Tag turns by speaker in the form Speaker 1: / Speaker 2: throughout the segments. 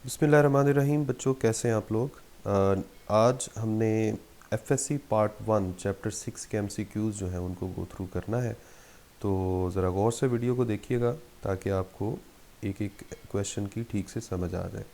Speaker 1: बिस्मिल्लाहिर्रहमानिर्रहीम। बच्चों, कैसे हैं आप लोग? आज हमने एफएससी पार्ट 1 चैप्टर 6 के एमसीक्यूज़ जो हैं उनको गो थ्रू करना है। तो ज़रा गौर से वीडियो को देखिएगा ताकि आपको एक एक क्वेश्चन की ठीक से समझ आ जाए।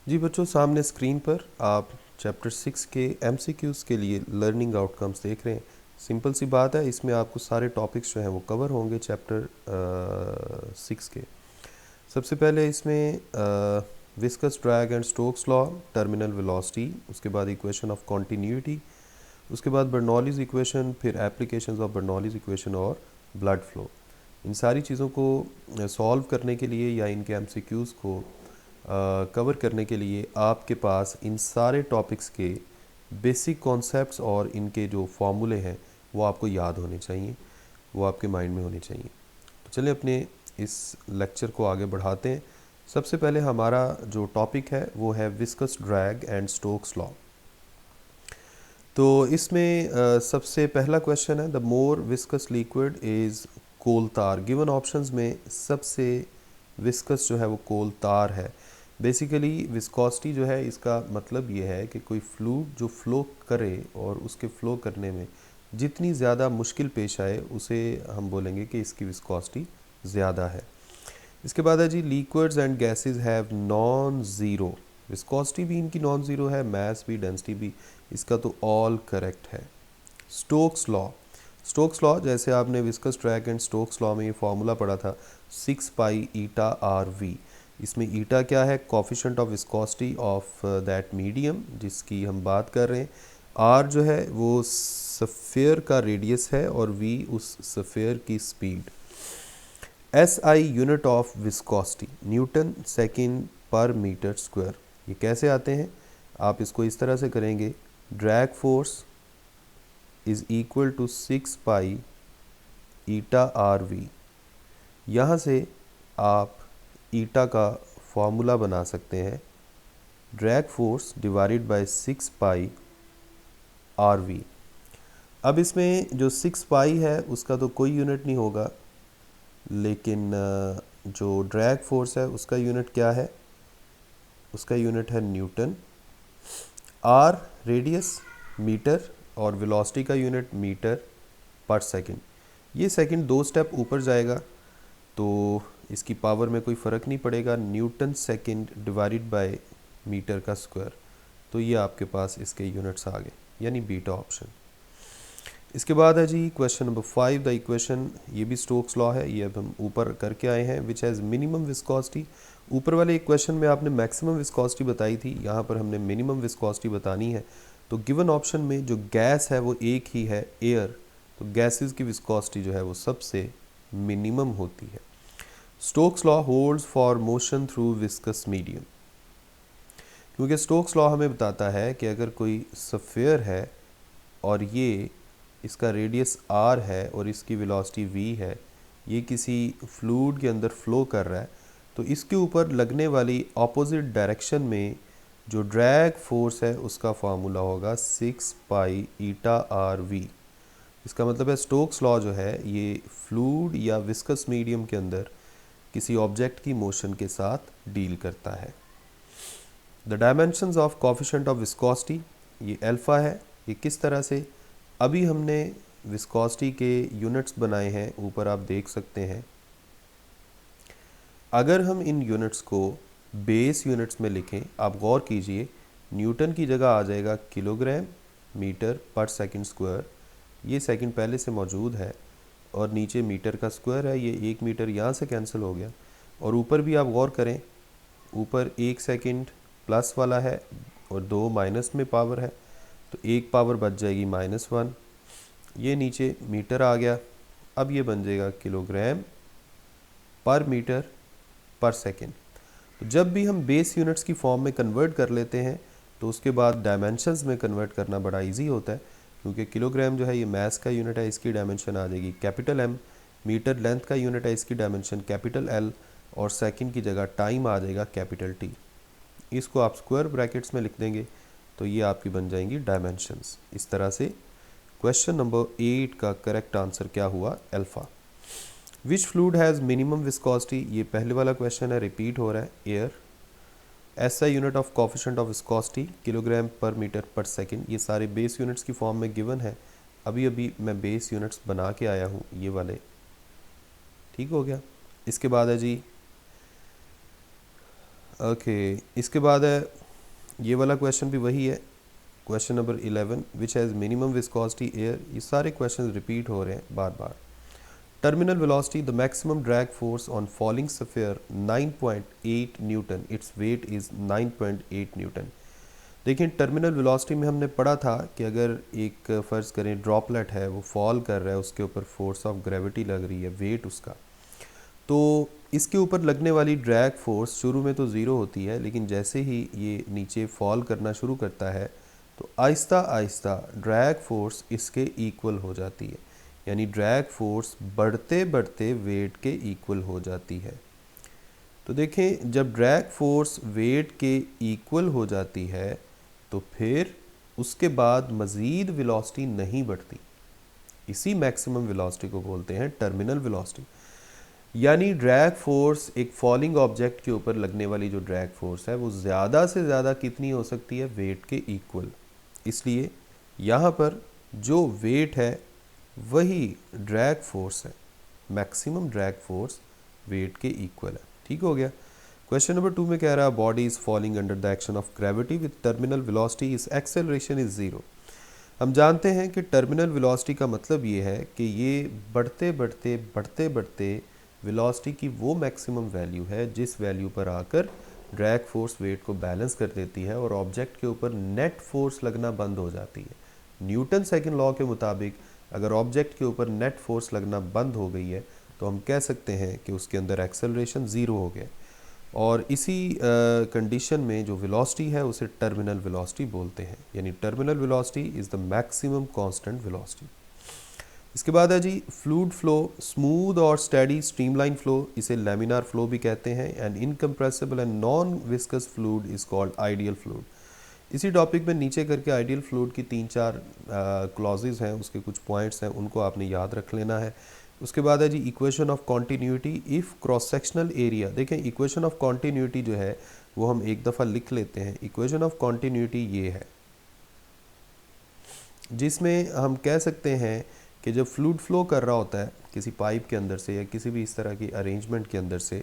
Speaker 1: जी बच्चों, सामने स्क्रीन पर आप चैप्टर 6 के एमसीक्यूज़ के लिए लर्निंग आउटकम्स देख रहे हैं। सिंपल सी बात है, इसमें आपको सारे टॉपिक्स जो हैं वो कवर होंगे चैप्टर 6 के। सबसे पहले इसमें viscous drag and Stokes law, terminal velocity, उसके बाद इक्वेशन ऑफ कॉन्टीन्यूटी, उसके बाद बर्नौलीज इक्वेशन, फिर एप्लीकेशंस ऑफ बर्नौलीज इक्वेशन और ब्लड फ्लो। इन सारी चीज़ों को सॉल्व करने के लिए या इनके एमसीक्यूज़ को कवर करने के लिए आपके पास इन सारे टॉपिक्स के बेसिक कॉन्सेप्ट्स और इनके जो फॉर्मूले हैं वो आपको याद होने चाहिए, वो आपके माइंड में होने चाहिए। तो चलिए अपने इस लेक्चर को आगे बढ़ाते हैं। सबसे पहले हमारा जो टॉपिक है वो है viscous drag and Stokes law. तो इसमें सबसे पहला क्वेश्चन है, the more viscous liquid is coal tar. Given options में सबसे विस्कस जो है वो कोल तार है। बेसिकली विस्कोसिटी जो है, इसका मतलब ये है कि कोई फ्लूइड जो फ़्लो करे और उसके फ़्लो करने में जितनी ज़्यादा मुश्किल पेश आए उसे हम बोलेंगे कि इसकी विस्कोसिटी ज़्यादा है। इसके बाद है जी, liquids and gases have non zero. Viscosity भी इनकी नॉन ज़ीरो है, मास भी, डेंसिटी भी। इसका तो ऑल करेक्ट है। स्टोक्स लॉ, स्टोक्स लॉ जैसे आपने viscous drag and Stokes law में ये फार्मूला पढ़ा था 6 पाई ईटा आर वी। इसमें ईटा क्या है? Coefficient of viscosity of that medium जिसकी हम बात कर रहे हैं। आर जो है वो सफ़ेयर का रेडियस है और वी उस सफ़ेयर की speed. S I unit of viscosity Newton second पर मीटर स्क्वायर। ये कैसे आते हैं? आप इसको इस तरह से करेंगे, drag force is equal to 6 pi eta r v. यहाँ से आप ईटा का फॉर्मूला बना सकते हैं, drag force divided by 6 pi r v. अब इसमें जो 6 पाई है उसका तो कोई यूनिट नहीं होगा, लेकिन जो ड्रैग फोर्स है उसका यूनिट क्या है? उसका यूनिट है न्यूटन। आर रेडियस मीटर और वेलोसिटी का यूनिट मीटर पर सेकंड। ये सेकंड 2 स्टेप ऊपर जाएगा तो इसकी पावर में कोई फ़र्क नहीं पड़ेगा, newton second divided by metre का स्क्वायर। तो ये आपके पास इसके यूनिट्स आ गए, यानी बीटा ऑप्शन। इसके बाद है जी क्वेश्चन नंबर 5, द इक्वेशन, ये भी स्टोक्स लॉ है, ये अब हम ऊपर करके आए हैं, विच हैज़ मिनिमम विस्कोसिटी। ऊपर वाले एक क्वेश्चन में आपने मैक्सिमम विस्कोसिटी बताई थी, यहाँ पर हमने मिनिमम विस्कोसिटी बतानी है। तो गिवन ऑप्शन में जो गैस है वो एक ही है, एयर। तो गैसेस की विस्कोसिटी जो है वो सबसे मिनिमम होती है। Stokes law holds for motion through viscous medium, क्योंकि स्टोक्स लॉ हमें बताता है कि अगर कोई सफ़ेयर है और ये इसका रेडियस r है और इसकी वेलोसिटी v है, ये किसी फ्लूइड के अंदर फ़्लो कर रहा है, तो इसके ऊपर लगने वाली ऑपोजिट डायरेक्शन में जो ड्रैग फोर्स है उसका फार्मूला होगा 6 पाई ईटा आर वी। इसका मतलब है स्टोक्स लॉ जो है ये फ्लूइड या विस्कस मीडियम के अंदर किसी ऑब्जेक्ट की मोशन के साथ डील करता है। The dimensions of coefficient of viscosity, ये अल्फ़ा है। ये किस तरह से? अभी हमने विस्कोसिटी के यूनिट्स बनाए हैं, ऊपर आप देख सकते हैं। अगर हम इन यूनिट्स को बेस यूनिट्स में लिखें, आप गौर कीजिए, न्यूटन की जगह आ जाएगा किलोग्राम मीटर पर सेकंड स्क्वायर। ये सेकंड पहले से मौजूद है और नीचे मीटर का स्क्वायर है, ये 1 मीटर यहाँ से कैंसिल हो गया। और ऊपर भी आप गौर करें, ऊपर 1 सेकंड प्लस वाला है और 2 माइनस में पावर है, तो 1 पावर बच जाएगी -1। ये नीचे मीटर आ गया, अब ये बन जाएगा किलोग्राम पर मीटर पर सेकंड। तो जब भी हम बेस यूनिट्स की फॉर्म में कन्वर्ट कर लेते हैं तो उसके बाद डायमेंशंस में कन्वर्ट करना बड़ा इजी होता है, क्योंकि किलोग्राम जो है ये मास का यूनिट है, इसकी डायमेंशन आ जाएगी कैपिटल एम, मीटर लेंथ का यूनिट है, इसकी डायमेंशन कैपिटल एल, और सेकंड की जगह टाइम आ जाएगा कैपिटल टी। इसको आप स्क्वायर ब्रैकेट्स में लिख देंगे तो ये आपकी बन जाएंगी डायमेंशंस। इस तरह से क्वेश्चन नंबर 8 का करेक्ट आंसर क्या हुआ, alpha. Which fluid has minimum viscosity, ये पहले वाला क्वेश्चन है, रिपीट हो रहा है, air. SI unit of coefficient of viscosity kilogram पर मीटर पर सेकंड, ये सारे बेस यूनिट्स की फॉर्म में गिवन है। अभी अभी मैं बेस यूनिट्स बना के आया हूँ ये वाले, ठीक हो गया। इसके बाद है जी इसके बाद है ये वाला क्वेश्चन भी वही है, question number 11, which has minimum viscosity air. ये सारे क्वेश्चन रिपीट हो रहे हैं बार बार। Terminal velocity, the maximum drag force on falling sphere 9.8 newton, its weight is 9.8 newton. देखिए टर्मिनल वेलोसिटी में हमने पढ़ा था कि अगर एक फ़र्ज़ करें ड्रॉपलेट है वो फॉल कर रहा है, उसके ऊपर फोर्स ऑफ ग्रेविटी लग रही है, वेट उसका, तो इसके ऊपर लगने वाली ड्रैग फोर्स शुरू में तो ज़ीरो होती है, लेकिन जैसे ही ये नीचे फॉल करना शुरू करता है तो आहिस्ता आहिस्ता ड्रैग फोर्स इसके इक्वल हो जाती है, यानी ड्रैग फोर्स बढ़ते बढ़ते वेट के इक्वल हो जाती है। तो देखें जब ड्रैग फोर्स वेट के इक्वल हो जाती है तो फिर उसके बाद मज़ीद वेलोसिटी नहीं बढ़ती, इसी मैक्सिमम वेलोसिटी को बोलते हैं टर्मिनल वेलोसिटी। यानी ड्रैग फोर्स एक फॉलिंग ऑब्जेक्ट के ऊपर लगने वाली जो ड्रैग फोर्स है वो ज़्यादा से ज़्यादा कितनी हो सकती है, वेट के इक्वल। इसलिए यहाँ पर जो वेट है वही ड्रैग फोर्स है, मैक्सिमम ड्रैग फोर्स वेट के इक्वल है, ठीक हो गया। क्वेश्चन नंबर 2 में कह रहा है body is falling under the action of gravity with terminal velocity is acceleration is zero. हम जानते हैं कि टर्मिनल वेलोसिटी का मतलब ये है कि ये बढ़ते बढ़ते बढ़ते बढ़ते वेलोसिटी की वो मैक्सिमम वैल्यू है जिस वैल्यू पर आकर ड्रैग फोर्स वेट को बैलेंस कर देती है और ऑब्जेक्ट के ऊपर नेट फोर्स लगना बंद हो जाती है। न्यूटन सेकंड लॉ के मुताबिक अगर ऑब्जेक्ट के ऊपर नेट फोर्स लगना बंद हो गई है तो हम कह सकते हैं कि उसके अंदर एक्सेलरेशन ज़ीरो हो गया, और इसी कंडीशन में जो वेलोसिटी है उसे टर्मिनल वेलोसिटी बोलते हैं, यानी terminal velocity is the maximum constant velocity. इसके बाद है जी फ्लूइड फ्लो, स्मूथ और स्टेडी स्ट्रीमलाइन फ्लो, इसे लैमिनार फ्लो भी कहते हैं। And incompressible and non viscous fluid is called ideal fluid. इसी टॉपिक में नीचे करके आइडियल फ्लूइड की 3-4 क्लॉजेज हैं, उसके कुछ पॉइंट्स हैं, उनको आपने याद रख लेना है। उसके बाद है जी equation of continuity if cross sectional area. देखें इक्वेशन ऑफ कॉन्टीन्यूटी जो है वो हम एक दफ़ा लिख लेते हैं। इक्वेशन ऑफ कॉन्टीन्यूटी ये है जिसमें हम कह सकते हैं कि जब फ्लूइड फ्लो कर रहा होता है किसी पाइप के अंदर से या किसी भी इस तरह की अरेंजमेंट के अंदर से,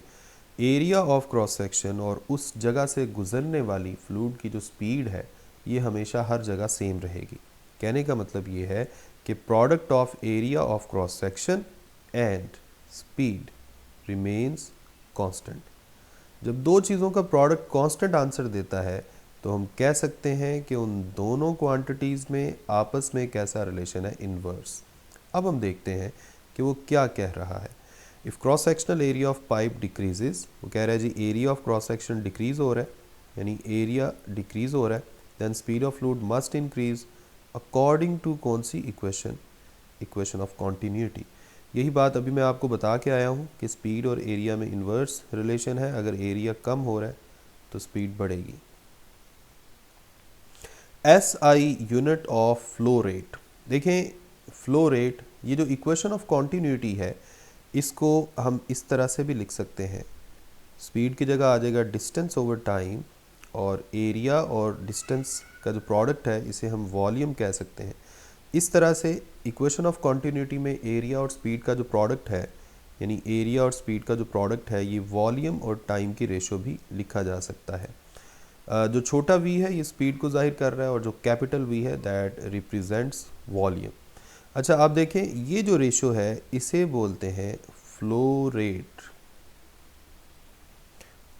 Speaker 1: एरिया ऑफ क्रॉस सेक्शन और उस जगह से गुजरने वाली फ्लूइड की जो स्पीड है ये हमेशा हर जगह सेम रहेगी। कहने का मतलब ये है कि product of area of cross section and speed remains constant. जब दो चीज़ों का प्रोडक्ट कांस्टेंट आंसर देता है तो हम कह सकते हैं कि उन दोनों क्वांटिटीज़ में आपस में कैसा रिलेशन है, इन्वर्स। अब हम देखते हैं कि वो क्या कह रहा है। If cross sectional area of pipe decreases, वो कह रहा है जी area of cross section decrease हो रहा है, यानी एरिया डिक्रीज हो रहा है, then speed of fluid must increase according to कौन सी इक्वेशन, इक्वेशन ऑफ कॉन्टीन्यूटी। यही बात अभी मैं आपको बता के आया हूँ कि स्पीड और एरिया में इन्वर्स रिलेशन है, अगर एरिया कम हो रहा है तो स्पीड बढ़ेगी। SI unit of flow rate, देखें फ्लो रेट, ये जो इक्वेशन ऑफ कॉन्टीन्यूटी है इसको हम इस तरह से भी लिख सकते हैं, स्पीड की जगह आ जाएगा डिस्टेंस ओवर टाइम, और एरिया और डिस्टेंस का जो प्रोडक्ट है इसे हम वॉल्यूम कह सकते हैं। इस तरह से इक्वेशन ऑफ कॉन्टीन्यूटी में एरिया और स्पीड का जो प्रोडक्ट है, यानी एरिया और स्पीड का जो प्रोडक्ट है ये वॉल्यूम और टाइम की रेशो भी लिखा जा सकता है। जो छोटा v है ये स्पीड को जाहिर कर रहा है और जो कैपिटल V है दैट रिप्रेजेंट्स वॉल्यूम। अच्छा आप देखें ये जो रेशो है इसे बोलते हैं फ्लो रेट,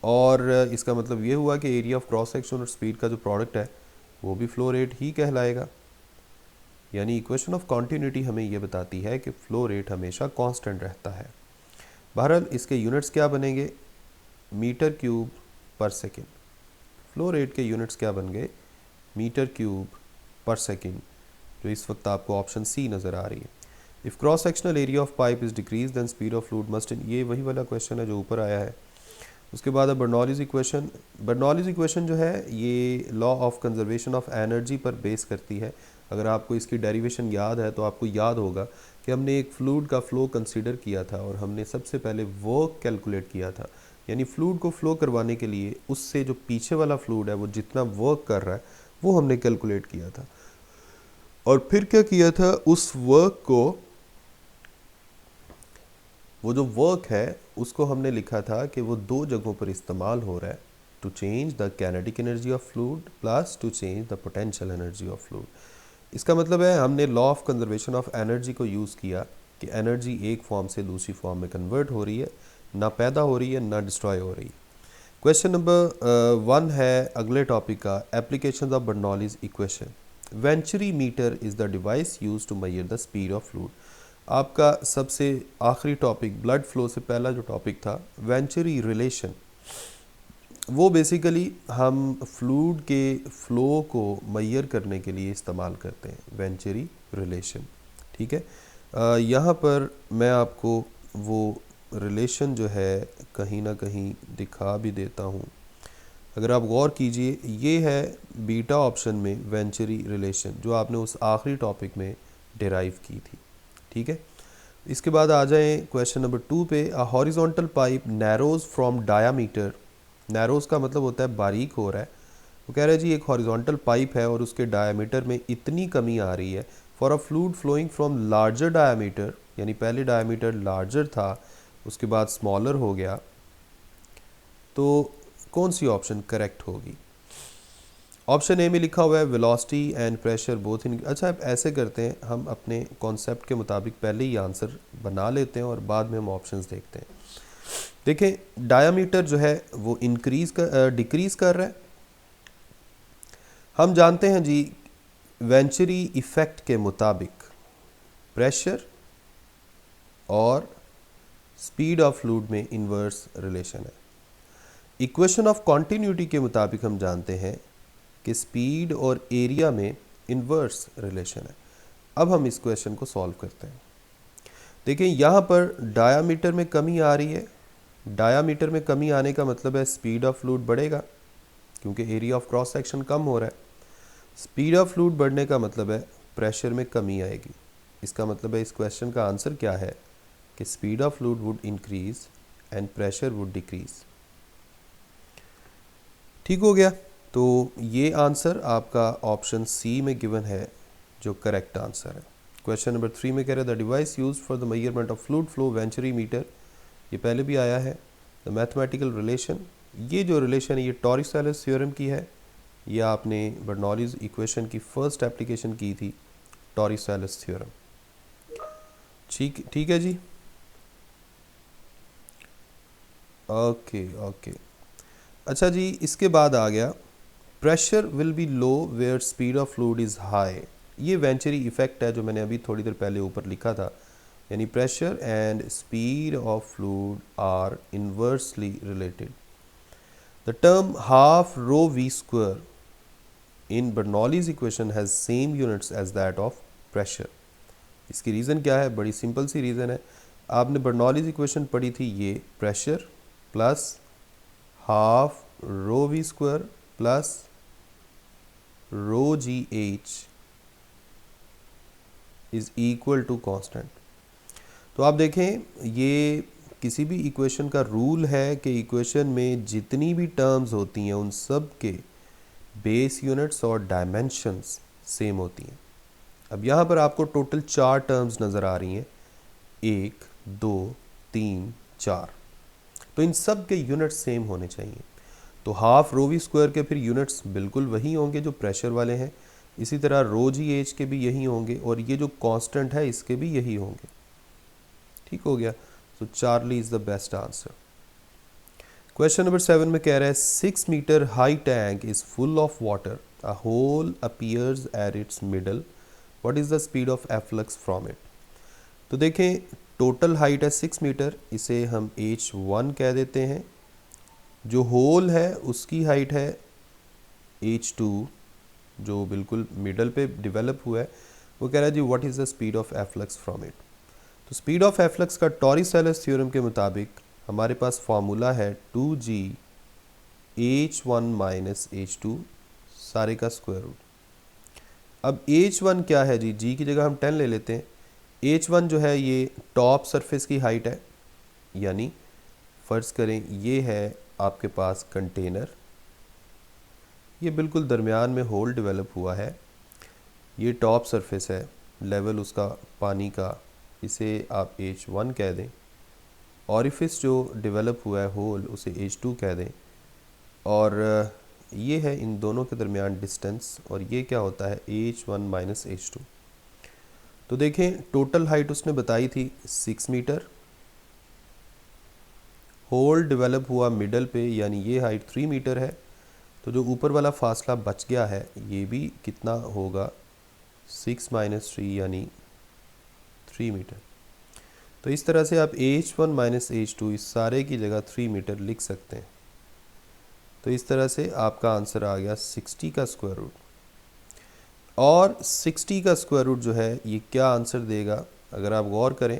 Speaker 1: और इसका मतलब ये हुआ कि एरिया ऑफ क्रॉस सेक्शन और स्पीड का जो प्रोडक्ट है वो भी फ्लो रेट ही कहलाएगा। यानी इक्वेशन ऑफ कॉन्टीन्यूटी हमें ये बताती है कि फ्लो रेट हमेशा कांस्टेंट रहता है। बहरहाल इसके यूनिट्स क्या बनेंगे, मीटर क्यूब पर सेकेंड। फ्लो रेट के यूनिट्स क्या बन गए, मीटर क्यूब पर सेकेंड, जो इस वक्त आपको ऑप्शन सी नज़र आ रही है। If cross sectional area of pipe is decrease than speed of fluid must, ये वही वाला क्वेश्चन है जो ऊपर आया है। उसके बाद है बर्नौलीज़ इक्वेशन। बर्नौलीज़ इक्वेशन जो है ये law of conservation of energy पर बेस करती है। अगर आपको इसकी डेरिवेशन याद है तो आपको याद होगा कि हमने एक फ्लूइड का फ़्लो कंसीडर किया था और हमने सबसे पहले वर्क कैलकुलेट किया था, यानी फ्लूइड को फ़्लो करवाने के लिए उससे जो पीछे वाला फ्लूइड है वो जितना वर्क कर रहा है वो हमने कैलकुलेट किया था। और फिर क्या किया था, उस वर्क को, वो जो वर्क है उसको हमने लिखा था कि वो दो जगहों पर इस्तेमाल हो रहा है, to change the kinetic energy of fluid plus to change the potential energy of fluid. इसका मतलब है हमने law of conservation of energy को यूज़ किया कि एनर्जी एक फॉर्म से दूसरी फॉर्म में कन्वर्ट हो रही है, ना पैदा हो रही है ना डिस्ट्रॉय हो रही है। क्वेश्चन नंबर 1 है अगले टॉपिक का, application of Bernoulli's equation. Venturi meter is the device used to measure the speed of fluid. आपका सबसे आखिरी टॉपिक ब्लड फ्लो से पहला जो टॉपिक था वेंचुरी रिलेशन, वो बेसिकली हम फ्लूइड के फ़्लो को मैयर करने के लिए इस्तेमाल करते हैं, वेंचुरी रिलेशन। ठीक है, यहाँ पर मैं आपको वो रिलेशन जो है कहीं ना कहीं दिखा भी देता हूँ। अगर आप गौर कीजिए, ये है बीटा ऑप्शन में वेंचुरी रिलेशन जो आपने उस आखिरी टॉपिक में डिराइव की थी। ठीक है, इसके बाद आ जाएं क्वेश्चन नंबर 2 पे। A horizontal pipe narrows from diameter, narrows का मतलब होता है बारीक हो रहा है। वो कह रहे हैं जी एक हॉरिजॉन्टल पाइप है और उसके डायामीटर में इतनी कमी आ रही है, for a fluid flowing from larger diameter, यानी पहले डायामीटर लार्जर था उसके बाद स्मॉलर हो गया, तो कौन सी ऑप्शन करेक्ट होगी? ऑप्शन ए में लिखा हुआ है velocity and pressure both in. अच्छा, अब ऐसे करते हैं, हम अपने कॉन्सेप्ट के मुताबिक पहले ही आंसर बना लेते हैं और बाद में हम ऑप्शंस देखते हैं। देखें, डायामीटर जो है वो डिक्रीज कर रहा है। हम जानते हैं जी वेंचुरी इफेक्ट के मुताबिक प्रेशर और स्पीड ऑफ फ्लूइड में इन्वर्स रिलेशन है। इक्वेशन ऑफ कॉन्टिन्यूटी के मुताबिक हम जानते हैं कि स्पीड और एरिया में इन्वर्स रिलेशन है। अब हम इस क्वेश्चन को सॉल्व करते हैं। देखिए, यहाँ पर डायामीटर में कमी आ रही है। डायामीटर में कमी आने का मतलब है स्पीड ऑफ फ्लूइड बढ़ेगा क्योंकि एरिया ऑफ क्रॉस सेक्शन कम हो रहा है। स्पीड ऑफ फ्लूइड बढ़ने का मतलब है प्रेशर में कमी आएगी। इसका मतलब है इस क्वेश्चन का आंसर क्या है कि speed of fluid would increase and pressure would decrease. ठीक हो गया, तो ये आंसर आपका ऑप्शन सी में गिवन है जो करेक्ट आंसर है। क्वेश्चन नंबर 3 में कह रहे हैं the device use for the measurement of fluid flow venturi meter, ये पहले भी आया है। द मैथमेटिकल रिलेशन, ये जो रिलेशन है ये टॉरिस-सैलिस थ्योरम की है। ये आपने बर्नौलीज़ इक्वेशन की फर्स्ट एप्लीकेशन की थी, टॉरिस-सैलिस थ्योरम। ठीक है जी, ओके। अच्छा जी, इसके बाद आ गया pressure will be low where speed of fluid is high. ये वेंचुरी इफेक्ट है जो मैंने अभी थोड़ी देर पहले ऊपर लिखा था, यानी pressure and speed of fluid are inversely related. The term half rho v square in Bernoulli's equation has same units as that of pressure. इसकी रीज़न क्या है? बड़ी सिंपल सी रीज़न है। आपने बर्नौलीज़ इक्वेशन पढ़ी थी, ये pressure plus half rho v square plus rho g h is equal to constant. तो आप देखें, ये किसी भी इक्वेशन का रूल है कि इक्वेशन में जितनी भी टर्म्स होती हैं उन सब के बेस यूनिट्स और डायमेंशंस सेम होती हैं। अब यहाँ पर आपको टोटल 4 टर्म्स नज़र आ रही हैं, 1 2 3 4, तो इन सब के यूनिट्स सेम होने चाहिए। तो हाफ रो वी स्क्वायर के फिर यूनिट्स बिल्कुल वही होंगे जो प्रेशर वाले हैं, इसी तरह रो जी एच के भी यही होंगे और ये जो कांस्टेंट है इसके भी यही होंगे। ठीक हो गया, so Charlie is the best answer. Question number 7 में कह रहा है 6 metre high tank is full of water, a hole appears at its middle, what is the speed of efflux from it. तो देखें, टोटल हाइट है 6 metre, इसे हम h1 कह देते हैं। जो होल है उसकी हाइट है h2, जो बिल्कुल मिडल पे डेवलप हुआ है, वो कह रहा है जी what is the speed of efflux from it. तो स्पीड ऑफ एफ्लक्स का टॉरिसेलस थ्योरम के मुताबिक हमारे पास फार्मूला है 2g h1 माइनस h2 सारे का स्क्वायर रूट। अब h1 क्या है जी, g की जगह हम 10 ले लेते हैं। h1 जो है ये टॉप सरफेस की हाइट है, यानी फ़र्ज़ करें ये है आपके पास कंटेनर, ये बिल्कुल दरमियान में होल डेवलप हुआ है, ये टॉप सरफेस है, लेवल उसका पानी का, इसे आप h1 कह दें। ऑरिफिस जो डेवलप हुआ है होल, उसे h2 कह दें। और ये है इन दोनों के दरमियान डिस्टेंस, और ये क्या होता है h1 माइनस h2। तो देखें टोटल हाइट उसने बताई थी 6 मीटर, होल डेवलप हुआ मिडल पे, यानी ये हाइट 3 मीटर है। तो जो ऊपर वाला फासला बच गया है ये भी कितना होगा, 6 माइनस 3 यानी 3 मीटर। तो इस तरह से आप h1 माइनस h2 इस सारे की जगह 3 मीटर लिख सकते हैं। तो इस तरह से आपका आंसर आ गया 60 का स्क्वायर रूट। और 60 का स्क्वायर रूट जो है ये क्या आंसर देगा, अगर आप गौर करें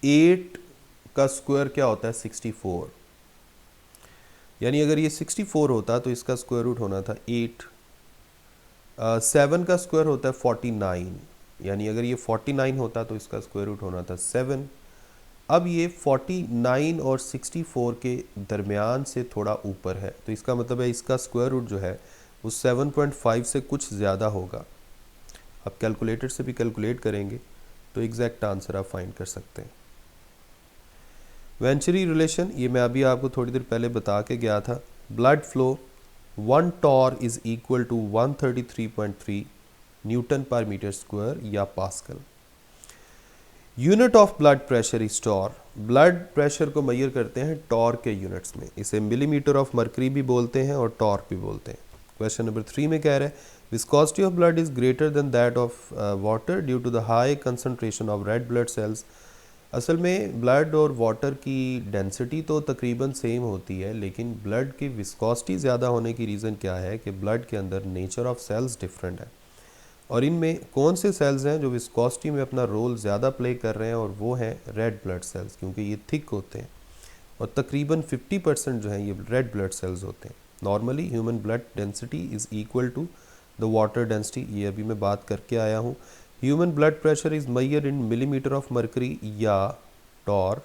Speaker 1: 8 का स्क्वायर क्या होता है 64, यानी अगर ये 64 होता तो इसका स्क्वायर रूट होना था 8। 7 का स्क्वायर होता है 49, यानी अगर ये 49 होता तो इसका स्क्वायर रूट होना था 7। अब ये 49 और 64 के दरमियान से थोड़ा ऊपर है, तो इसका मतलब है इसका स्क्वायर रूट जो है वो 7.5 से कुछ ज़्यादा होगा। आप कैलकुलेटर से भी कैलकुलेट करेंगे तो एग्जैक्ट आंसर आप फाइंड कर सकते हैं। वेंचुरी रिलेशन ये मैं अभी आपको थोड़ी देर पहले बता के गया था। Blood flow 1 torr is equal to 133.3 newton पर मीटर स्क्वायर या pascal. Unit of blood pressure is torr. Blood pressure को मेजर करते हैं टॉर के यूनिट्स में, इसे मिलीमीटर ऑफ मर्करी भी बोलते हैं और टॉर भी बोलते हैं। क्वेश्चन नंबर 3 में कह रहे हैं viscosity of blood is greater than that of water due to the high concentration of red blood cells. असल में ब्लड और वाटर की डेंसिटी तो तकरीबन सेम होती है, लेकिन ब्लड की विस्कोसिटी ज़्यादा होने की रीज़न क्या है कि ब्लड के अंदर नेचर ऑफ सेल्स डिफरेंट है, और इनमें कौन से सेल्स हैं जो विस्कोसिटी में अपना रोल ज़्यादा प्ले कर रहे हैं, और वो हैं रेड ब्लड सेल्स, क्योंकि ये थिक होते हैं और तकरीबन 50% जो हैं ये रेड ब्लड सेल्स होते हैं। Normally human blood density is equal to the water density, ये अभी मैं बात करके आया हूँ। Human blood pressure is measured in millimetre of mercury या टॉर,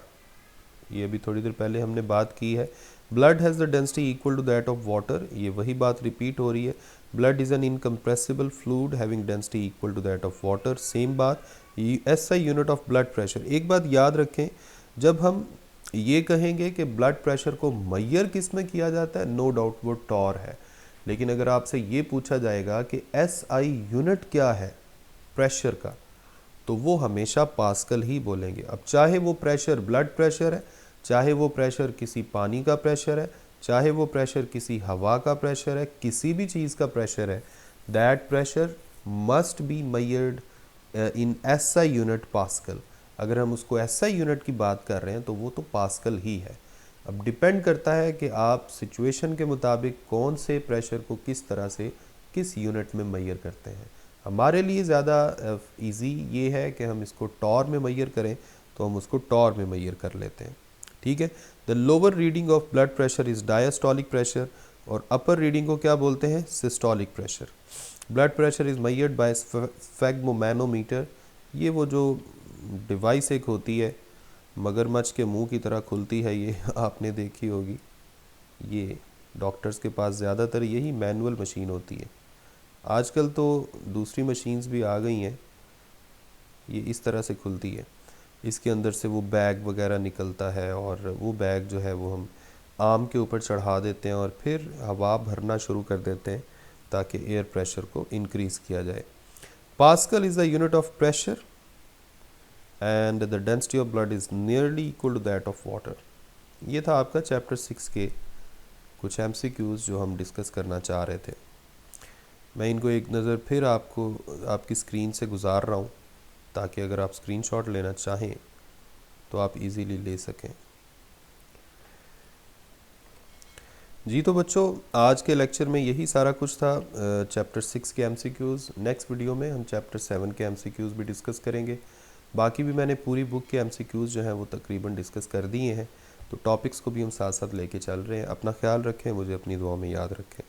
Speaker 1: ये अभी थोड़ी देर पहले हमने बात की है। Blood has the density equal to that of water, ये वही बात रिपीट हो रही है। Blood is an incompressible fluid having density equal to that of water, same बात। SI unit of blood pressure, एक बात याद रखें, जब हम ये कहेंगे कि ब्लड प्रेशर को मेजर किस में किया जाता है, नो डाउट वो टॉर है, लेकिन अगर आपसे ये पूछा जाएगा कि SI यूनिट क्या है प्रेशर का, तो वो हमेशा पास्कल ही बोलेंगे। अब चाहे वो प्रेशर ब्लड प्रेशर है, चाहे वो प्रेशर किसी पानी का प्रेशर है, चाहे वो प्रेशर किसी हवा का प्रेशर है, किसी भी चीज़ का प्रेशर है, that pressure must be measured in SI unit pascal. अगर हम उसको SI यूनिट की बात कर रहे हैं तो वो तो पास्कल ही है। अब डिपेंड करता है कि आप सिचुएशन के मुताबिक कौन से प्रेशर को किस तरह से किस यूनिट में मेजर करते हैं। हमारे लिए ज़्यादा इजी ये है कि हम इसको टॉर में मेजर करें, तो हम उसको टॉर में मेजर कर लेते हैं, ठीक है। The lower reading of blood pressure is diastolic pressure, और अपर रीडिंग को क्या बोलते हैं, systolic pressure. Blood pressure is measured by sphygmomanometer, ये वो जो डिवाइस एक होती है मगरमच्छ के मुंह की तरह खुलती है, ये आपने देखी होगी, ये डॉक्टर्स के पास ज़्यादातर यही मैनुअल मशीन होती है। आजकल तो दूसरी मशीन्स भी आ गई हैं, ये इस तरह से खुलती है, इसके अंदर से वो बैग वगैरह निकलता है, और वो बैग जो है वो हम आम के ऊपर चढ़ा देते हैं और फिर हवा भरना शुरू कर देते हैं ताकि एयर प्रेशर को इंक्रीज़ किया जाए। Pascal is the unit of pressure and the density of blood is nearly equal to that of water. ये था आपका चैप्टर 6 के कुछ MCQs जो हम डिस्कस करना चाह रहे थे। मैं इनको एक नज़र फिर आपको आपकी स्क्रीन से गुजार रहा हूँ, ताकि अगर आप स्क्रीनशॉट लेना चाहें तो आप इजीली ले सकें। जी तो बच्चों, आज के लेक्चर में यही सारा कुछ था चैप्टर 6 के एमसीक्यूज़। नेक्स्ट वीडियो में हम चैप्टर 7 के एमसीक्यूज़ भी डिस्कस करेंगे। बाकी भी मैंने पूरी बुक के एमसीक्यूज़ जो हैं वो तकरीबन डिस्कस कर दिए हैं, तो टॉपिक्स को भी हम साथ साथ लेके चल रहे हैं। अपना ख्याल रखें, मुझे अपनी दुआ में याद रखें।